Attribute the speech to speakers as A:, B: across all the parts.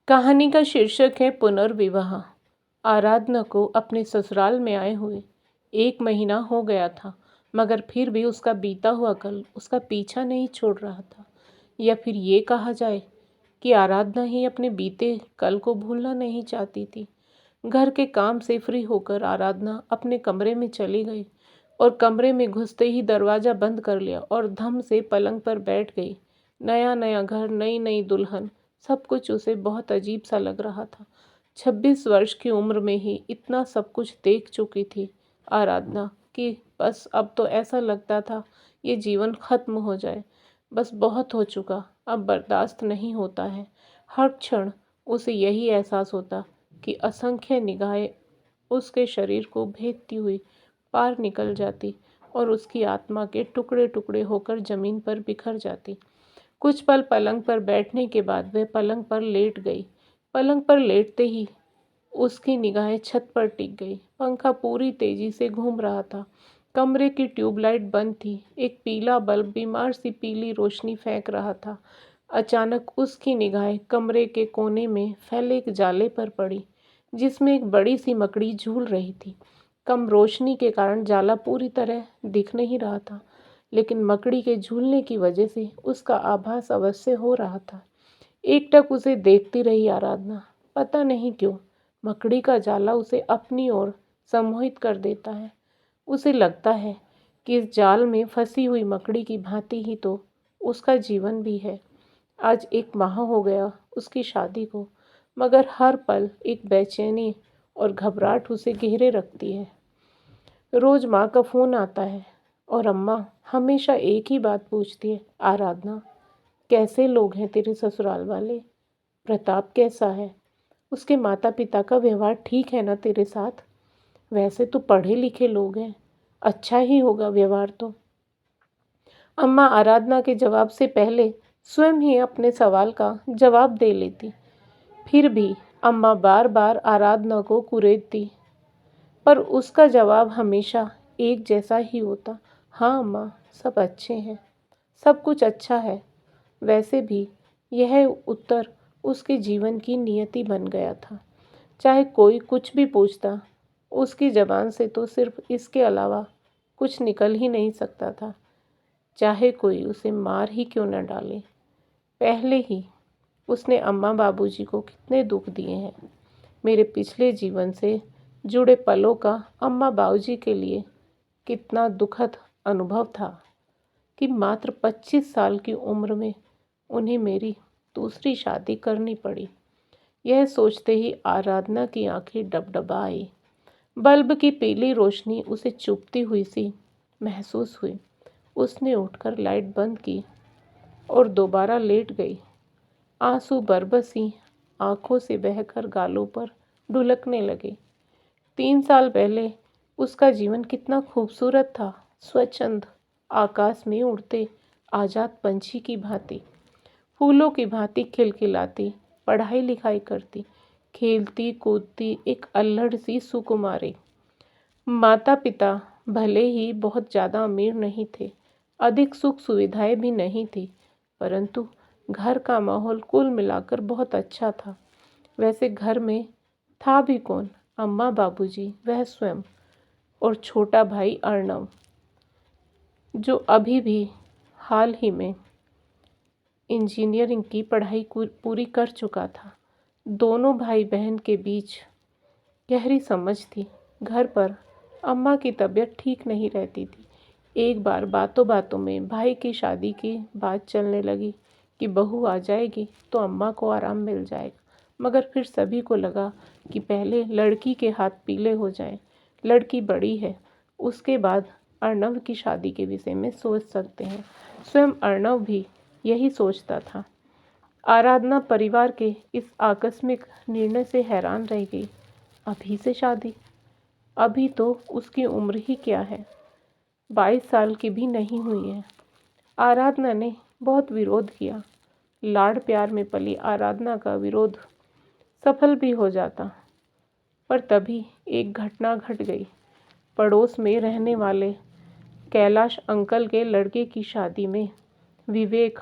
A: कहानी का शीर्षक है पुनर्विवाह। आराधना को अपने ससुराल में आए हुए 1 महीना हो गया था, मगर फिर भी उसका बीता हुआ कल उसका पीछा नहीं छोड़ रहा था। या फिर ये कहा जाए कि आराधना ही अपने बीते कल को भूलना नहीं चाहती थी। घर के काम से फ्री होकर आराधना अपने कमरे में चली गई और कमरे में घुसते ही दरवाज़ा बंद कर लिया और धम से पलंग पर बैठ गई। नया नया घर, नई नई दुल्हन, सब कुछ उसे बहुत अजीब सा लग रहा था। 26 वर्ष की उम्र में ही इतना सब कुछ देख चुकी थी आराधना कि बस अब तो ऐसा लगता था ये जीवन खत्म हो जाए। बस बहुत हो चुका, अब बर्दाश्त नहीं होता है। हर क्षण उसे यही एहसास होता कि असंख्य निगाहें उसके शरीर को भेदती हुई पार निकल जाती और उसकी आत्मा के टुकड़े टुकड़े होकर जमीन पर बिखर जाती। कुछ पल पलंग पर बैठने के बाद वह पलंग पर लेट गई। पलंग पर लेटते ही उसकी निगाहें छत पर टिक गई। पंखा पूरी तेजी से घूम रहा था। कमरे की ट्यूबलाइट बंद थी। एक पीला बल्ब बीमार सी पीली रोशनी फेंक रहा था। अचानक उसकी निगाहें कमरे के कोने में फैले एक जाले पर पड़ी, जिसमें एक बड़ी सी मकड़ी झूल रही थी। कम रोशनी के कारण जाला पूरी तरह दिख नहीं रहा था, लेकिन मकड़ी के झूलने की वजह से उसका आभास अवश्य हो रहा था। एकटक उसे देखती रही आराधना। पता नहीं क्यों मकड़ी का जाला उसे अपनी ओर सम्मोहित कर देता है। उसे लगता है कि इस जाल में फंसी हुई मकड़ी की भांति ही तो उसका जीवन भी है। आज 1 माह हो गया उसकी शादी को, मगर हर पल एक बेचैनी और घबराहट उसे घेरे रखती है। रोज माँ का फ़ोन आता है और अम्मा हमेशा एक ही बात पूछती है, आराधना कैसे लोग हैं तेरे ससुराल वाले? प्रताप कैसा है? उसके माता पिता का व्यवहार ठीक है ना तेरे साथ? वैसे तो पढ़े लिखे लोग हैं, अच्छा ही होगा व्यवहार तो। अम्मा आराधना के जवाब से पहले स्वयं ही अपने सवाल का जवाब दे लेती। फिर भी अम्मा बार बार आराधना को कुरेदती, पर उसका जवाब हमेशा एक जैसा ही होता। हाँ अम्मा, सब अच्छे हैं, सब कुछ अच्छा है। वैसे भी यह उत्तर उसके जीवन की नियति बन गया था। चाहे कोई कुछ भी पूछता, उसकी ज़बान से तो सिर्फ इसके अलावा कुछ निकल ही नहीं सकता था। चाहे कोई उसे मार ही क्यों न डाले। पहले ही उसने अम्मा बाबूजी को कितने दुख दिए हैं। मेरे पिछले जीवन से जुड़े पलों का अम्मा बाबूजी के लिए कितना दुखद अनुभव था कि मात्र 25 साल की उम्र में उन्हें मेरी दूसरी शादी करनी पड़ी। यह सोचते ही आराधना की आंखें डबडबा आई। बल्ब की पीली रोशनी उसे चुभती हुई सी महसूस हुई। उसने उठकर लाइट बंद की और दोबारा लेट गई। आंसू बरबसी आंखों से बहकर गालों पर ढुलकने लगे। 3 साल पहले उसका जीवन कितना खूबसूरत था, स्वच्छंद, आकाश में उड़ते आज़ाद पंछी की भांति, फूलों की भांति खिलखिलाती, पढ़ाई लिखाई करती, खेलती कूदती एक अल्हड़ सी सुकुमारी। माता पिता भले ही बहुत ज़्यादा अमीर नहीं थे, अधिक सुख सुविधाएं भी नहीं थी, परंतु घर का माहौल कुल मिलाकर बहुत अच्छा था। वैसे घर में था भी कौन? अम्मा बाबूजी, वह स्वयं और छोटा भाई अर्णव, जो अभी भी हाल ही में इंजीनियरिंग की पढ़ाई पूरी कर चुका था। दोनों भाई बहन के बीच गहरी समझ थी। घर पर अम्मा की तबीयत ठीक नहीं रहती थी। एक बार बातों बातों में भाई की शादी की बात चलने लगी कि बहू आ जाएगी तो अम्मा को आराम मिल जाएगा, मगर फिर सभी को लगा कि पहले लड़की के हाथ पीले हो जाएं। लड़की बड़ी है, उसके बाद अर्णव की शादी के विषय में सोच सकते हैं। स्वयं अर्णव भी यही सोचता था। आराधना परिवार के इस आकस्मिक निर्णय से हैरान रह गई। अभी से शादी? अभी तो उसकी उम्र ही क्या है, 22 साल की भी नहीं हुई है। आराधना ने बहुत विरोध किया। लाड़ प्यार में पली आराधना का विरोध सफल भी हो जाता, पर तभी एक घटना घट गई। पड़ोस में रहने वाले कैलाश अंकल के लड़के की शादी में विवेक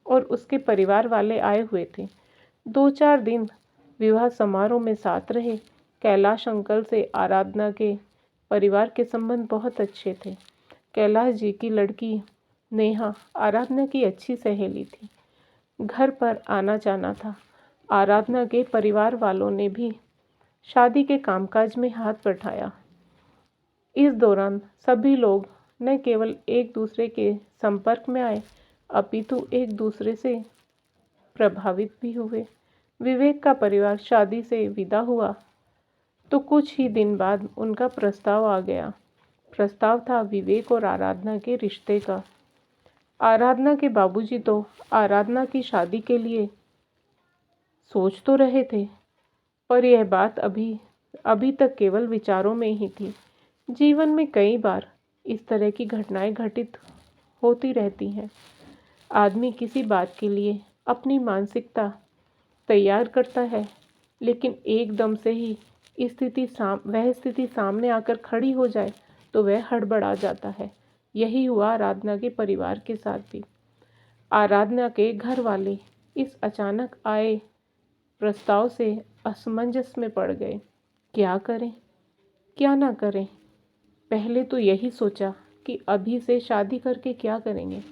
A: और उसके परिवार वाले आए हुए थे। 2-4 दिन विवाह समारोह में साथ रहे। कैलाश अंकल से आराधना के परिवार के संबंध बहुत अच्छे थे। कैलाश जी की लड़की नेहा आराधना की अच्छी सहेली थी। घर पर आना जाना था। आराधना के परिवार वालों ने भी शादी के कामकाज में हाथ बटाया। इस दौरान सभी लोग न केवल एक दूसरे के संपर्क में आए, अपितु एक दूसरे से प्रभावित भी हुए। विवेक का परिवार शादी से विदा हुआ तो कुछ ही दिन बाद उनका प्रस्ताव आ गया। प्रस्ताव था विवेक और आराधना के रिश्ते का। आराधना के बाबूजी तो आराधना की शादी के लिए सोच तो रहे थे, पर यह बात अभी तक केवल विचारों में ही थी। जीवन में कई बार इस तरह की घटनाएं घटित होती रहती हैं। आदमी किसी बात के लिए अपनी मानसिकता तैयार करता है, लेकिन एकदम से ही वह स्थिति सामने आकर खड़ी हो जाए तो वह हड़बड़ा जाता है। यही हुआ आराधना के परिवार के साथ भी। आराधना के घर वाले इस अचानक आए प्रस्ताव से असमंजस में पड़ गए। क्या करें, क्या ना करें। पहले तो यही सोचा कि अभी से शादी करके क्या करेंगे,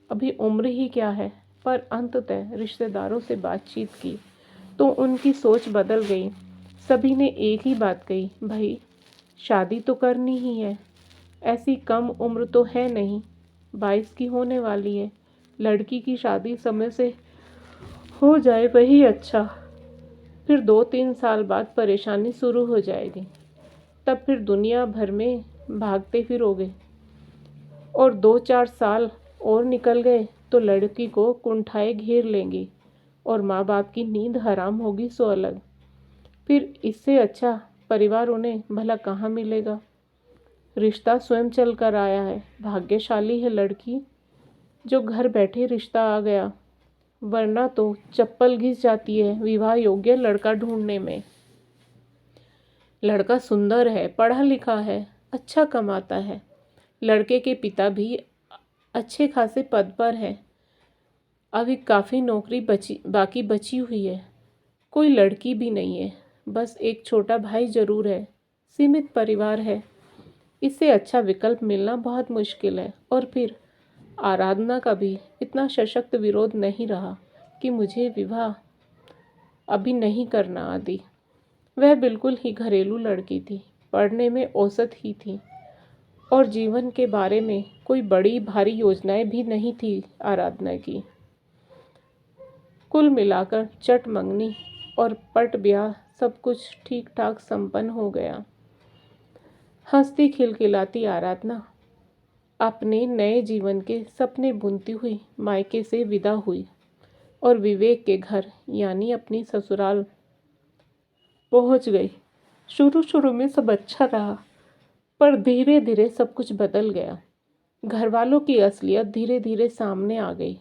A: अभी उम्र ही क्या है। पर अंततः रिश्तेदारों से बातचीत की तो उनकी सोच बदल गई। सभी ने एक ही बात कही, भाई शादी तो करनी ही है। ऐसी कम उम्र तो है नहीं, 22 की होने वाली है। लड़की की शादी समय से हो जाए वही अच्छा। फिर 2-3 साल बाद परेशानी शुरू हो जाएगी। तब फिर दुनिया भर में भागते फिरोगे, और 2-4 साल और निकल गए तो लड़की को कुंठाएं घेर लेंगी और माँ बाप की नींद हराम होगी सो अलग। फिर इससे अच्छा परिवार उन्हें भला कहाँ मिलेगा। रिश्ता स्वयं चल कर आया है। भाग्यशाली है लड़की जो घर बैठे रिश्ता आ गया, वरना तो चप्पल घिस जाती है विवाह योग्य लड़का ढूंढने में। लड़का सुंदर है, पढ़ा लिखा है, अच्छा कमाता है। लड़के के पिता भी अच्छे खासे पद पर है। अभी काफ़ी नौकरी बाकी बची हुई है। कोई लड़की भी नहीं है, बस एक छोटा भाई जरूर है। सीमित परिवार है। इससे अच्छा विकल्प मिलना बहुत मुश्किल है। और फिर आराधना का भी इतना सशक्त विरोध नहीं रहा कि मुझे विवाह अभी नहीं करना आदि। वह बिल्कुल ही घरेलू लड़की थी, पढ़ने में औसत ही थी, और जीवन के बारे में कोई बड़ी भारी योजनाएं भी नहीं थी आराधना की। कुल मिलाकर चट मंगनी और पट ब्याह सब कुछ ठीक ठाक संपन्न हो गया। हंसती खिलखिलाती आराधना अपने नए जीवन के सपने बुनती हुई मायके से विदा हुई और विवेक के घर यानी अपनी ससुराल पहुंच गई। शुरू शुरू में सब अच्छा रहा, पर धीरे धीरे सब कुछ बदल गया। घर वालों की असलियत धीरे धीरे सामने आ गई।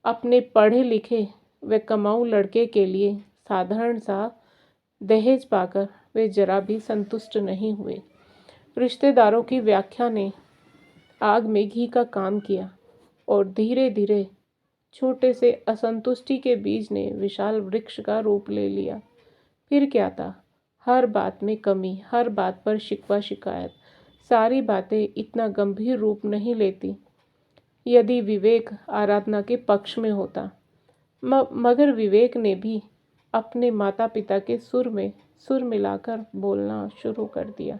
A: अपने पढ़े लिखे व कमाऊ लड़के के लिए साधारण सा दहेज पाकर वे जरा भी संतुष्ट नहीं हुए। रिश्तेदारों की व्याख्या ने आग में घी का काम किया और धीरे धीरे छोटे से असंतुष्टि के बीज ने विशाल वृक्ष का रूप ले लिया। फिर क्या था, हर बात में कमी, हर बात पर शिकवा शिकायत। सारी बातें इतना गंभीर रूप नहीं लेती यदि विवेक आराधना के पक्ष में होता, मगर विवेक ने भी अपने माता पिता के सुर में सुर मिलाकर बोलना शुरू कर दिया।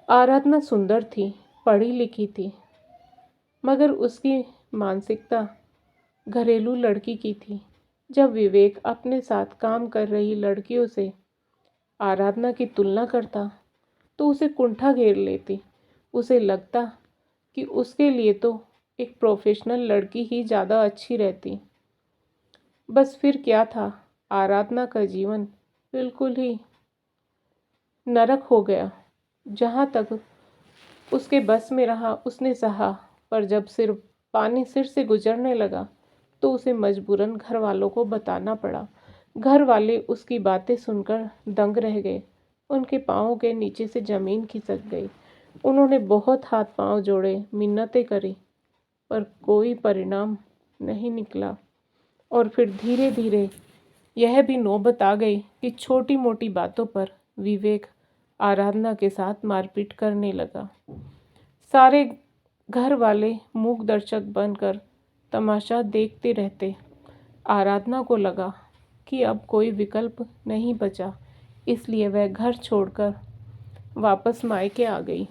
A: आराधना सुंदर थी, पढ़ी लिखी थी, मगर उसकी मानसिकता घरेलू लड़की की थी। जब विवेक अपने साथ काम कर रही लड़कियों से आराधना की तुलना करता तो उसे कुंठा घेर लेती। उसे लगता कि उसके लिए तो एक प्रोफेशनल लड़की ही ज़्यादा अच्छी रहती। बस फिर क्या था, आराधना का जीवन बिल्कुल ही नरक हो गया। जहाँ तक उसके बस में रहा उसने सहा, पर जब पानी सिर से गुजरने लगा तो उसे मजबूरन घर वालों को बताना पड़ा। घर वाले उसकी बातें सुनकर दंग रह गए। उनके पाँवों के नीचे से ज़मीन खिसक गई। उन्होंने बहुत हाथ पांव जोड़े, मिन्नतें करी, पर कोई परिणाम नहीं निकला। और फिर धीरे धीरे यह भी नौबत आ गई कि छोटी मोटी बातों पर विवेक आराधना के साथ मारपीट करने लगा। सारे घर वाले मूक दर्शक बनकर तमाशा देखते रहते। आराधना को लगा कि अब कोई विकल्प नहीं बचा, इसलिए वह घर छोड़कर वापस मायके आ गई।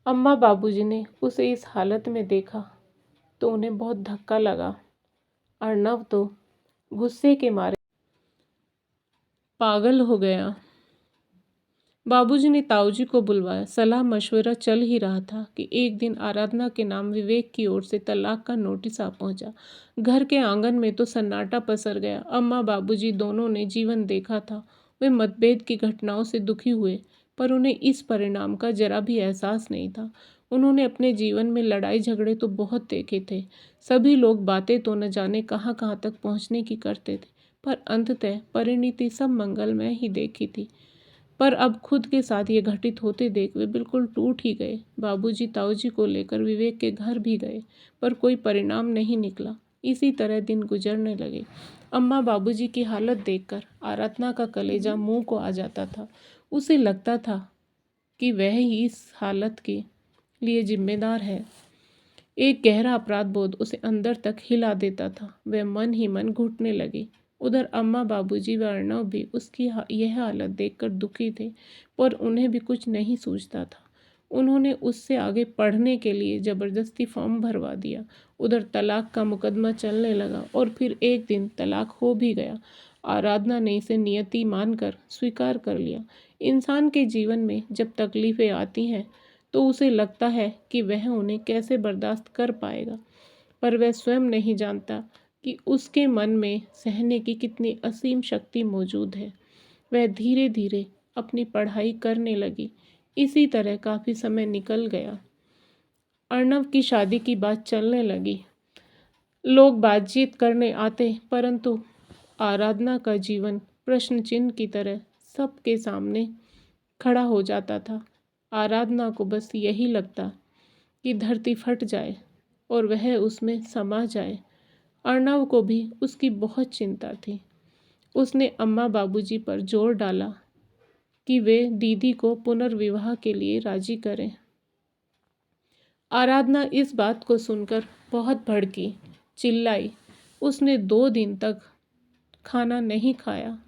A: अम्मा बाबूजी ने उसे इस हालत में देखा तो उन्हें बहुत धक्का लगा। अर्णव तो गुस्से के मारे पागल हो गया। बाबूजी ने ताऊजी को बुलवाया। सलाह मशवरा चल ही रहा था कि एक दिन आराधना के नाम विवेक की ओर से तलाक का नोटिस आ पहुंचा। घर के आंगन में तो सन्नाटा पसर गया। अम्मा बाबूजी दोनों ने जीवन देखा था। वे मतभेद की घटनाओं से दुखी हुए, पर उन्हें इस परिणाम का जरा भी एहसास नहीं था। उन्होंने अपने जीवन में लड़ाई झगड़े तो बहुत देखे थे। सभी लोग बातें तो न जाने कहाँ कहाँ तक पहुँचने की करते थे, पर अंततः परिणति सब मंगलमय ही देखी थी। पर अब खुद के साथ ये घटित होते देख वे बिल्कुल टूट ही गए। बाबूजी ताऊजी को लेकर विवेक के घर भी गए, पर कोई परिणाम नहीं निकला। इसी तरह दिन गुजरने लगे। अम्मा बाबूजी की हालत देखकर आराधना का कलेजा मुंह को आ जाता था। उसे लगता था कि वह ही इस हालत के लिए जिम्मेदार है। एक गहरा अपराध बोध उसे अंदर तक हिला देता था। वह मन ही मन घुटने लगी। उधर अम्मा बाबूजी व अर्णव भी उसकी यह हालत देखकर दुखी थे, पर उन्हें भी कुछ नहीं सूझता था। उन्होंने उससे आगे पढ़ने के लिए ज़बरदस्ती फॉर्म भरवा दिया। उधर तलाक का मुकदमा चलने लगा और फिर एक दिन तलाक हो भी गया। आराधना ने इसे नियति मानकर स्वीकार कर लिया। इंसान के जीवन में जब तकलीफ़ें आती हैं तो उसे लगता है कि वह उन्हें कैसे बर्दाश्त कर पाएगा, पर वह स्वयं नहीं जानता कि उसके मन में सहने की कितनी असीम शक्ति मौजूद है। वह धीरे धीरे अपनी पढ़ाई करने लगी। इसी तरह काफ़ी समय निकल गया। अर्णव की शादी की बात चलने लगी। लोग बातचीत करने आते, परंतु आराधना का जीवन प्रश्न चिन्ह की तरह सबके सामने खड़ा हो जाता था। आराधना को बस यही लगता कि धरती फट जाए और वह उसमें समा जाए। अर्णव को भी उसकी बहुत चिंता थी। उसने अम्मा बाबूजी पर जोर डाला कि वे दीदी को पुनर्विवाह के लिए राजी करें। आराधना इस बात को सुनकर बहुत भड़की, चिल्लाई। उसने 2 दिन तक खाना नहीं खाया,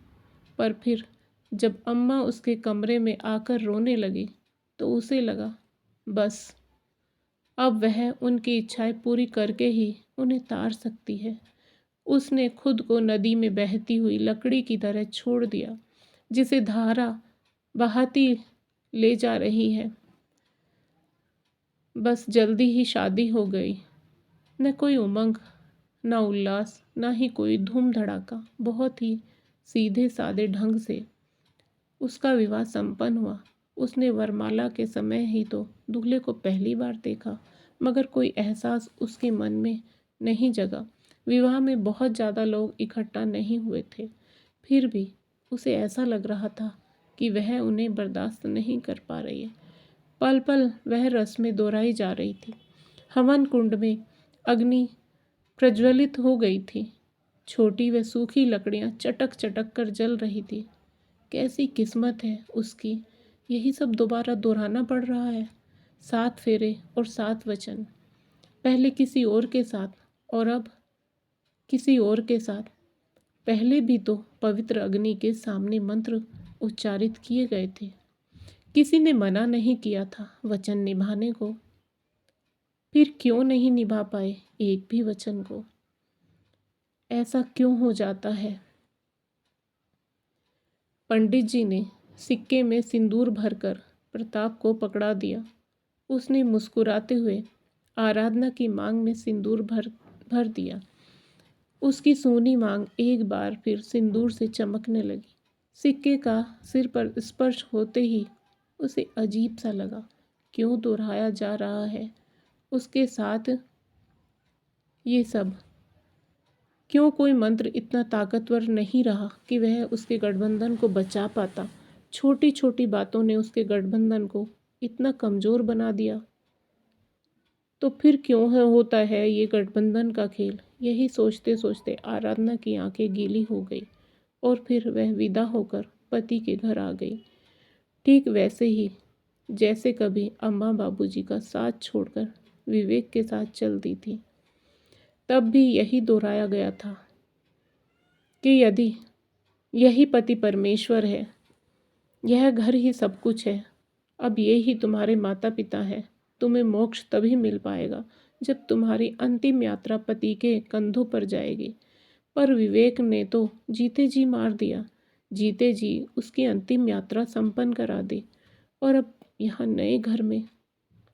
A: पर फिर जब अम्मा उसके कमरे में आकर रोने लगी तो उसे लगा बस अब वह उनकी इच्छाएं पूरी करके ही उन्हें तार सकती है। उसने खुद को नदी में बहती हुई लकड़ी की तरह छोड़ दिया, जिसे धारा बहाती ले जा रही है। बस जल्दी ही शादी हो गई। न कोई उमंग, न उल्लास, न ही कोई धूम धड़ाका। बहुत ही सीधे सादे ढंग से उसका विवाह संपन्न हुआ। उसने वरमाला के समय ही तो दूल्हे को पहली बार देखा, मगर कोई एहसास उसके मन में नहीं जगा। विवाह में बहुत ज़्यादा लोग इकट्ठा नहीं हुए थे, फिर भी उसे ऐसा लग रहा था कि वह उन्हें बर्दाश्त नहीं कर पा रही है। पल पल वह रस्में दोहराई जा रही थी। हवन कुंड में अग्नि प्रज्वलित हो गई थी। छोटी व सूखी लकड़ियां चटक चटक कर जल रही थी। कैसी किस्मत है उसकी, यही सब दोबारा दोहराना पड़ रहा है। 7 फेरे और 7 वचन, पहले किसी और के साथ और अब किसी और के साथ। पहले भी तो पवित्र अग्नि के सामने मंत्र उच्चारित किए गए थे। किसी ने मना नहीं किया था वचन निभाने को, फिर क्यों नहीं निभा पाए एक भी वचन को? ऐसा क्यों हो जाता है? पंडित जी ने सिक्के में सिंदूर भरकर प्रताप को पकड़ा दिया। उसने मुस्कुराते हुए आराधना की मांग में सिंदूर भर दिया। उसकी सोनी मांग एक बार फिर सिंदूर से चमकने लगी। सिक्के का सिर पर स्पर्श होते ही उसे अजीब सा लगा। क्यों दोहराया जा रहा है उसके साथ ये सब? क्यों कोई मंत्र इतना ताकतवर नहीं रहा कि वह उसके गठबंधन को बचा पाता? छोटी छोटी बातों ने उसके गठबंधन को इतना कमज़ोर बना दिया। तो फिर क्यों है होता है ये गठबंधन का खेल। यही सोचते सोचते आराधना की आंखें गीली हो गई और फिर वह विदा होकर पति के घर आ गई। ठीक वैसे ही जैसे कभी अम्मा बाबूजी का साथ छोड़कर विवेक के साथ चलती थी। तब भी यही दोहराया गया था कि यदि यही पति परमेश्वर है, यह घर ही सब कुछ है, अब ये ही तुम्हारे माता पिता हैं, तुम्हें मोक्ष तभी मिल पाएगा जब तुम्हारी अंतिम यात्रा पति के कंधों पर जाएगी। पर विवेक ने तो जीते जी मार दिया, जीते जी उसकी अंतिम यात्रा संपन्न करा दी। और अब यहाँ नए घर में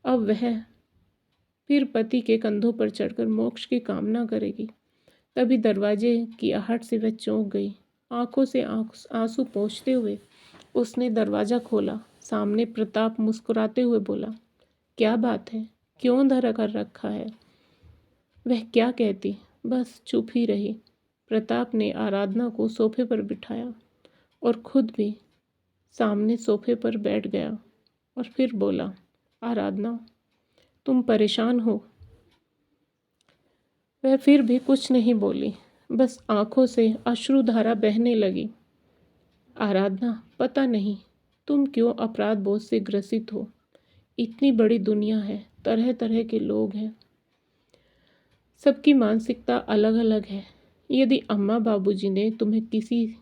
A: अब वह फिर पति के कंधों पर चढ़कर मोक्ष की कामना करेगी। तभी दरवाजे की आहट से वह चौंक गई। आंखों से आंसू पोंछते हुए उसने दरवाज़ा खोला। सामने प्रताप मुस्कुराते हुए बोला, क्या बात है, क्यों धरा कर रखा है? वह क्या कहती, बस चुप ही रही। प्रताप ने आराधना को सोफे पर बिठाया और खुद भी सामने सोफे पर बैठ गया और फिर बोला, आराधना, तुम परेशान हो? वह फिर भी कुछ नहीं बोली, बस आंखों से अश्रुधारा बहने लगी। आराधना, पता नहीं तुम क्यों अपराध बोध से ग्रसित हो। इतनी बड़ी दुनिया है, तरह तरह के लोग हैं, सबकी मानसिकता अलग अलग है। यदि अम्मा बाबूजी ने तुम्हें किसी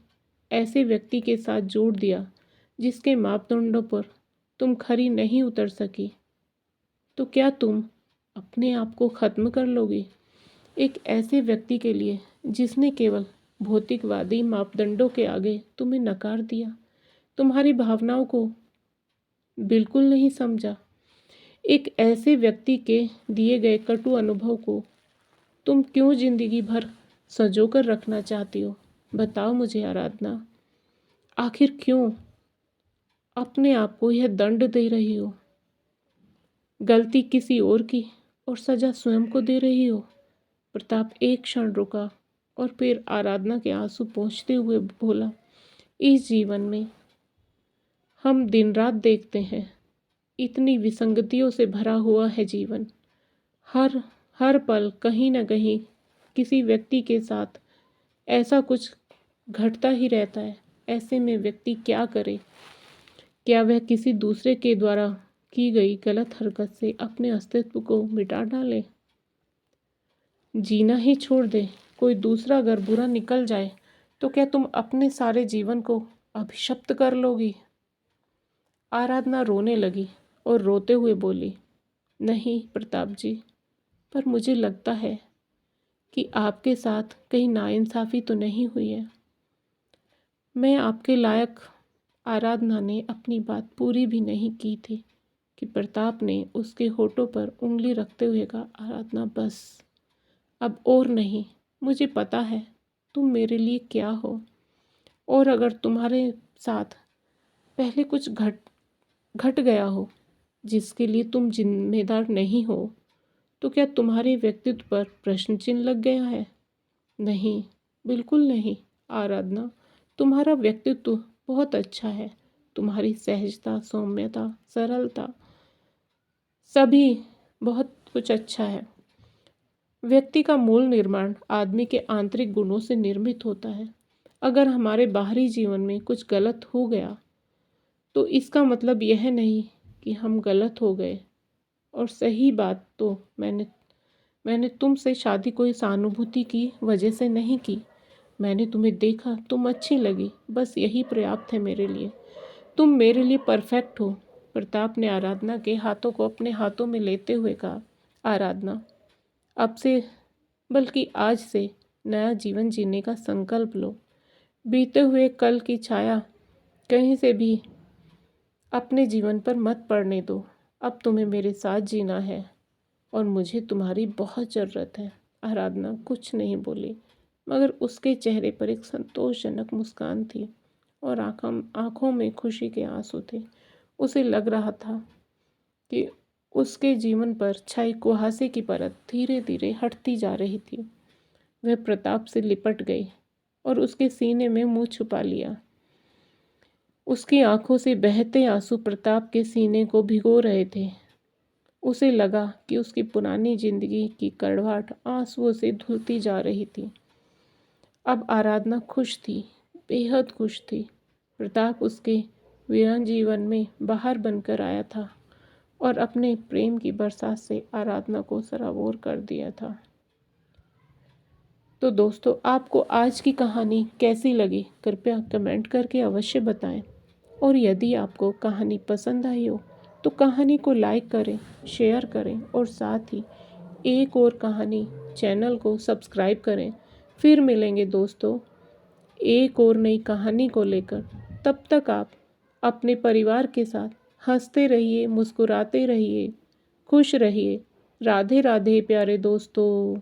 A: ऐसे व्यक्ति के साथ जोड़ दिया जिसके मापदंडों पर तुम खरी नहीं उतर सकी, तो क्या तुम अपने आप को ख़त्म कर लोगी? एक ऐसे व्यक्ति के लिए जिसने केवल भौतिकवादी मापदंडों के आगे तुम्हें नकार दिया, तुम्हारी भावनाओं को बिल्कुल नहीं समझा। एक ऐसे व्यक्ति के दिए गए कटु अनुभव को तुम क्यों जिंदगी भर संजो कर रखना चाहती हो? बताओ मुझे आराधना, आखिर क्यों अपने आप को यह दंड दे रही हो? गलती किसी और की और सजा स्वयं को दे रही हो। प्रताप एक क्षण रुका और फिर आराधना के आंसू पोंछते हुए बोला, इस जीवन में हम दिन रात देखते हैं, इतनी विसंगतियों से भरा हुआ है जीवन। हर हर पल कहीं ना कहीं किसी व्यक्ति के साथ ऐसा कुछ घटता ही रहता है। ऐसे में व्यक्ति क्या करे? क्या वह किसी दूसरे के द्वारा की गई गलत हरकत से अपने अस्तित्व को मिटा डाले, जीना ही छोड़ दे? कोई दूसरा अगर बुरा निकल जाए तो क्या तुम अपने सारे जीवन को अभिशप्त कर लोगी? आराधना रोने लगी और रोते हुए बोली, नहीं प्रताप जी, पर मुझे लगता है कि आपके साथ कहीं नाइंसाफ़ी तो नहीं हुई है। मैं आपके लायक। आराधना ने अपनी बात पूरी भी नहीं की थी कि प्रताप ने उसके होठों पर उंगली रखते हुए कहा, आराधना बस, अब और नहीं। मुझे पता है तुम मेरे लिए क्या हो, और अगर तुम्हारे साथ पहले कुछ घट गया हो जिसके लिए तुम जिम्मेदार नहीं हो, तो क्या तुम्हारे व्यक्तित्व पर प्रश्न चिन्ह लग गया है? नहीं, बिल्कुल नहीं आराधना, तुम्हारा व्यक्तित्व बहुत अच्छा है। तुम्हारी सहजता, सौम्यता, सरलता, सभी बहुत कुछ अच्छा है। व्यक्ति का मूल निर्माण आदमी के आंतरिक गुणों से निर्मित होता है। अगर हमारे बाहरी जीवन में कुछ गलत हो गया तो इसका मतलब यह नहीं कि हम गलत हो गए। और सही बात तो मैंने तुमसे शादी कोई सहानुभूति की वजह से नहीं की। मैंने तुम्हें देखा, तुम अच्छी लगी, बस यही पर्याप्त है मेरे लिए। तुम मेरे लिए परफेक्ट हो। प्रताप ने आराधना के हाथों को अपने हाथों में लेते हुए कहा, आराधना, अब से बल्कि आज से नया जीवन जीने का संकल्प लो। बीते हुए कल की छाया कहीं से भी अपने जीवन पर मत पड़ने दो। अब तुम्हें मेरे साथ जीना है और मुझे तुम्हारी बहुत ज़रूरत है। आराधना कुछ नहीं बोली, मगर उसके चेहरे पर एक संतोषजनक मुस्कान थी और आँखों में खुशी के आंसू थे। उसे लग रहा था कि उसके जीवन पर छाई कुहासे की परत धीरे धीरे हटती जा रही थी। वह प्रताप से लिपट गई और उसके सीने में मुंह छुपा लिया। उसकी आंखों से बहते आंसू प्रताप के सीने को भिगो रहे थे। उसे लगा कि उसकी पुरानी जिंदगी की कड़वाहट आंसुओं से धुलती जा रही थी। अब आराधना खुश थी, बेहद खुश थी। प्रताप उसके वीरान जीवन में बाहर बनकर आया था और अपने प्रेम की बरसात से आराधना को सराबोर कर दिया था। तो दोस्तों, आपको आज की कहानी कैसी लगी कृपया कमेंट करके अवश्य बताएं। और यदि आपको कहानी पसंद आई हो तो कहानी को लाइक करें, शेयर करें और साथ ही एक और कहानी चैनल को सब्सक्राइब करें। फिर मिलेंगे दोस्तों एक और नई कहानी को लेकर। तब तक आप अपने परिवार के साथ हंसते रहिए, मुस्कुराते रहिए, खुश रहिए। राधे राधे प्यारे दोस्तों।